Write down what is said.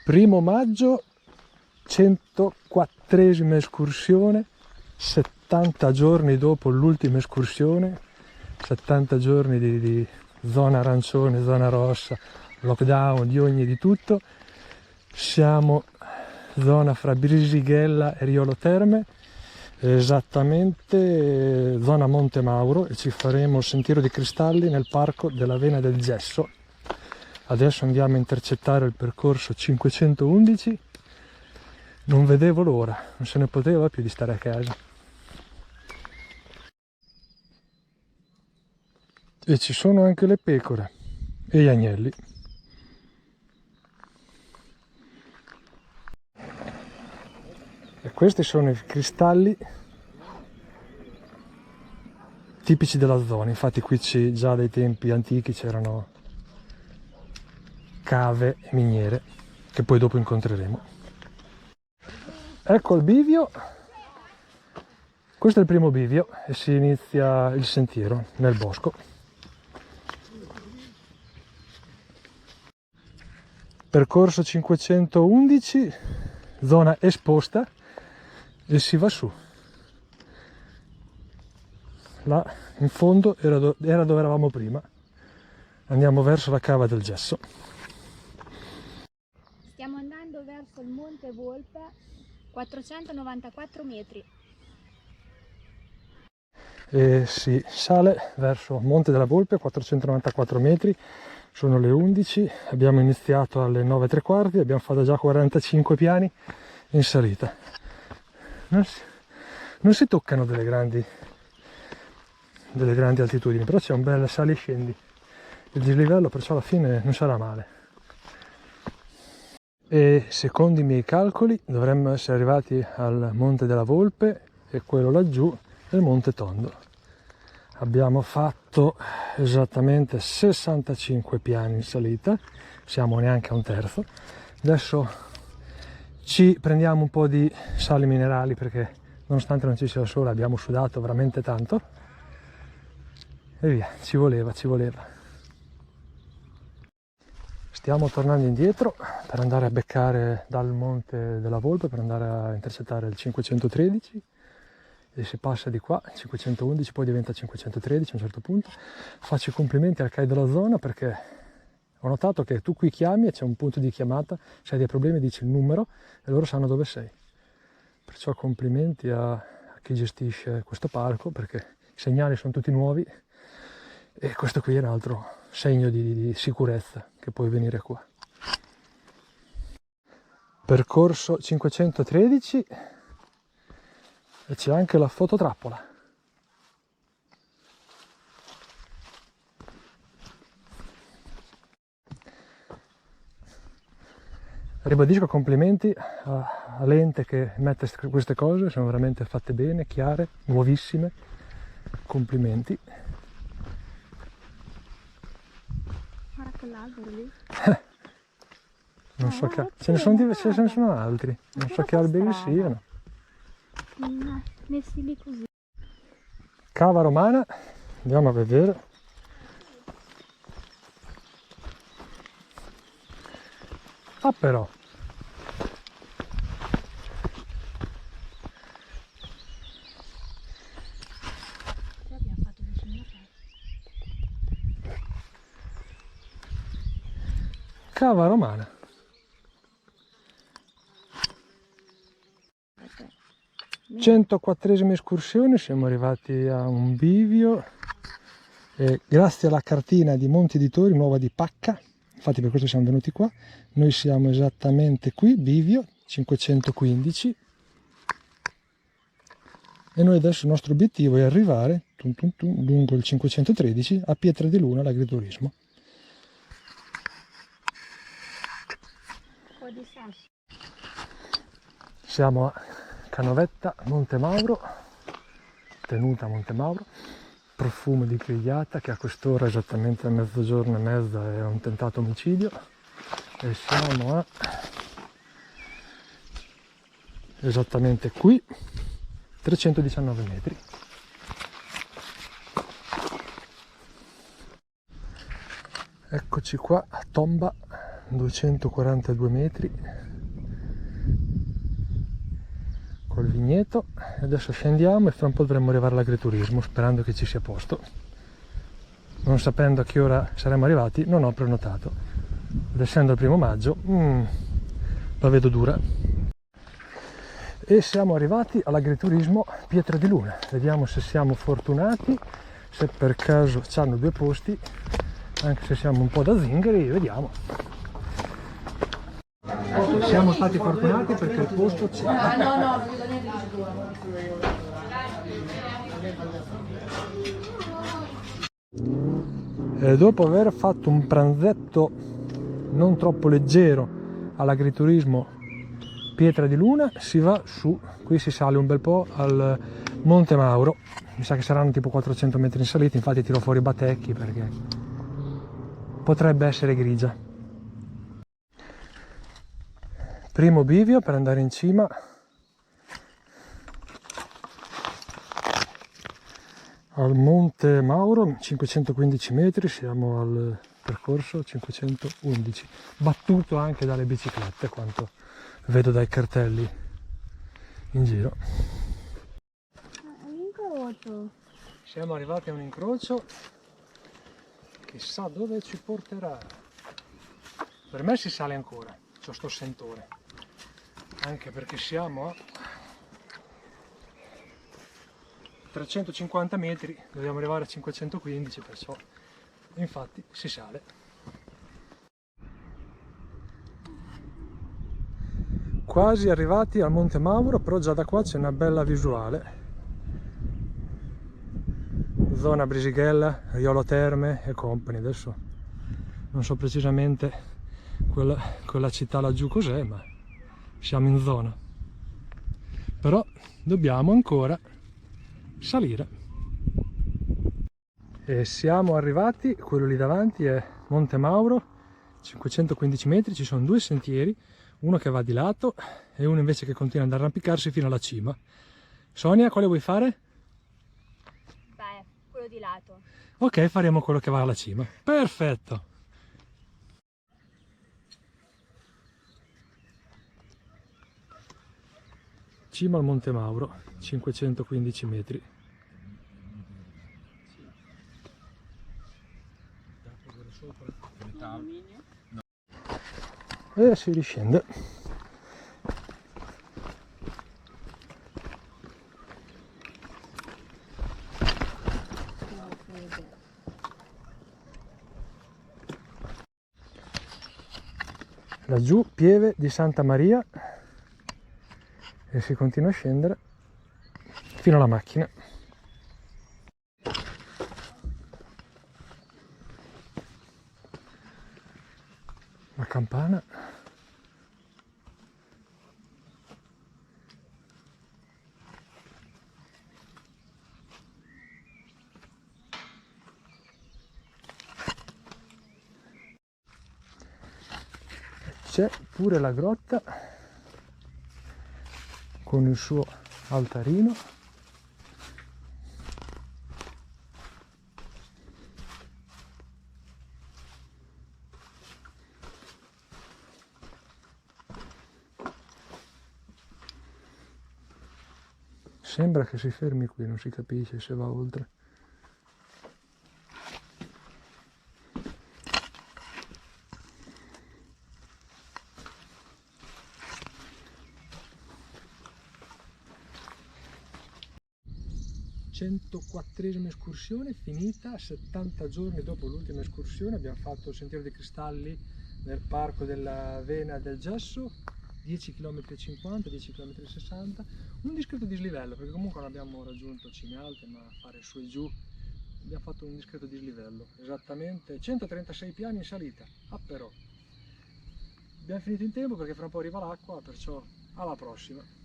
1° maggio, 104esima escursione, 70 giorni dopo l'ultima escursione, 70 giorni di zona arancione, zona rossa, lockdown, di ogni di tutto. Siamo zona fra Brisighella e Riolo Terme, esattamente zona Monte Mauro, e ci faremo il Sentiero di Cristalli nel parco della Vena del Gesso. Adesso andiamo a intercettare il percorso 511. Non vedevo l'ora, non se ne poteva più di stare a casa. E ci sono anche le pecore e gli agnelli. E questi sono i cristalli tipici della zona. Infatti qui già dai tempi antichi c'erano cave e miniere che poi dopo incontreremo. Ecco il bivio. Questo è il primo bivio e si inizia il sentiero nel bosco. Percorso 511, zona esposta, e si va su. Là in fondo era dove eravamo prima. Andiamo verso la cava del Gesso. Stiamo andando verso il Monte Volpe, 494 metri. E si sale verso Monte della Volpe, 494 metri. Sono le 11, abbiamo iniziato alle 9:15, abbiamo fatto già 45 piani in salita. Non si toccano delle grandi altitudini, però c'è un bel sali e scendi. Il dislivello perciò alla fine non sarà male. E secondo i miei calcoli dovremmo essere arrivati al Monte della Volpe, e quello laggiù è il Monte Tondo. Abbiamo fatto esattamente 65 piani in salita, siamo neanche a un terzo. Adesso ci prendiamo un po' di sali minerali perché nonostante non ci sia il sole abbiamo sudato veramente tanto. E via, ci voleva. Stiamo tornando indietro per andare a beccare dal Monte della Volpe, per andare a intercettare il 513. E si passa di qua, 511, poi diventa 513 a un certo punto. Faccio i complimenti al CAI della zona perché ho notato che tu qui chiami e c'è un punto di chiamata, se hai dei problemi dici il numero e loro sanno dove sei. Perciò complimenti a chi gestisce questo parco, perché i segnali sono tutti nuovi e questo qui è un altro segno di sicurezza che puoi venire qua. Percorso 513. E c'è anche la fototrappola. Ribadisco complimenti a Lente che mette queste cose, sono veramente fatte bene, chiare, nuovissime. Complimenti. Guarda quell'albero lì. Non so che ce ne sono altri, non so che alberi siano. Messi lì così. Cava romana, andiamo a vedere. Ah però, Abbiamo fatto vicino a te. cava romana. Ok. 104esima escursione, siamo arrivati a un bivio e grazie alla cartina di Monti di Tori, nuova di pacca, infatti per questo siamo venuti qua. Noi siamo esattamente qui, bivio 515, e noi adesso il nostro obiettivo è arrivare lungo il 513 a Pietra di Luna, l'agriturismo. Un po' di sasso. Siamo a Canovetta, Monte Mauro, tenuta Monte Mauro, profumo di grigliata che a quest'ora esattamente a mezzogiorno e mezza è un tentato omicidio, e siamo a esattamente qui, 319 metri. Eccoci qua a Tomba 242 metri col vigneto, e adesso scendiamo e fra un po' dovremmo arrivare all'agriturismo, sperando che ci sia posto. Non sapendo a che ora saremo arrivati non ho prenotato, ed essendo il 1° maggio la vedo dura. E siamo arrivati all'agriturismo Pietra di Luna. Vediamo se siamo fortunati, se per caso c'hanno 2 posti, anche se siamo un po' da zingari, vediamo. Siamo stati fortunati perché il posto c'è. E dopo aver fatto un pranzetto non troppo leggero all'agriturismo Pietra di Luna, si va su, qui si sale un bel po' al Monte Mauro, mi sa che saranno tipo 400 metri in salita, infatti tiro fuori i batecchi perché potrebbe essere grigia. Primo bivio per andare in cima al Monte Mauro, 515 metri, siamo al percorso 511, battuto anche dalle biciclette, quanto vedo dai cartelli in giro. Incrocio. Siamo arrivati a un incrocio, chissà dove ci porterà. Per me si sale ancora, c'ho sto sentore, anche perché siamo a 350 metri, dobbiamo arrivare a 515, perciò infatti si sale. Quasi arrivati al Monte Mauro, però già da qua c'è una bella visuale. Zona Brisighella, Riolo Terme e compagni. Adesso non so precisamente quella città laggiù cos'è, ma siamo in zona. Però dobbiamo ancora salire. E siamo arrivati, quello lì davanti è Monte Mauro, 515 metri, ci sono 2 sentieri, uno che va di lato e uno invece che continua ad arrampicarsi fino alla cima. Sonia, quale vuoi fare? Beh, quello di lato. Ok, faremo quello che va alla cima. Perfetto! Cima al Monte Mauro, 515 metri. E si riscende. Laggiù Pieve di Santa Maria e si continua a scendere fino alla macchina. La campana. C'è pure la grotta con il suo altarino. Sembra che si fermi qui, non si capisce se va oltre. (104esima escursione finita, 70 giorni dopo l'ultima escursione. Abbiamo fatto il Sentiero dei Cristalli nel parco della Vena del Gesso, 10 km e 50, 10 km e 60, un discreto dislivello perché comunque non abbiamo raggiunto cime alte, ma a fare su e giù abbiamo fatto un discreto dislivello, esattamente 136 piani in salita. Ah, però abbiamo finito in tempo perché fra un po' arriva l'acqua, perciò alla prossima.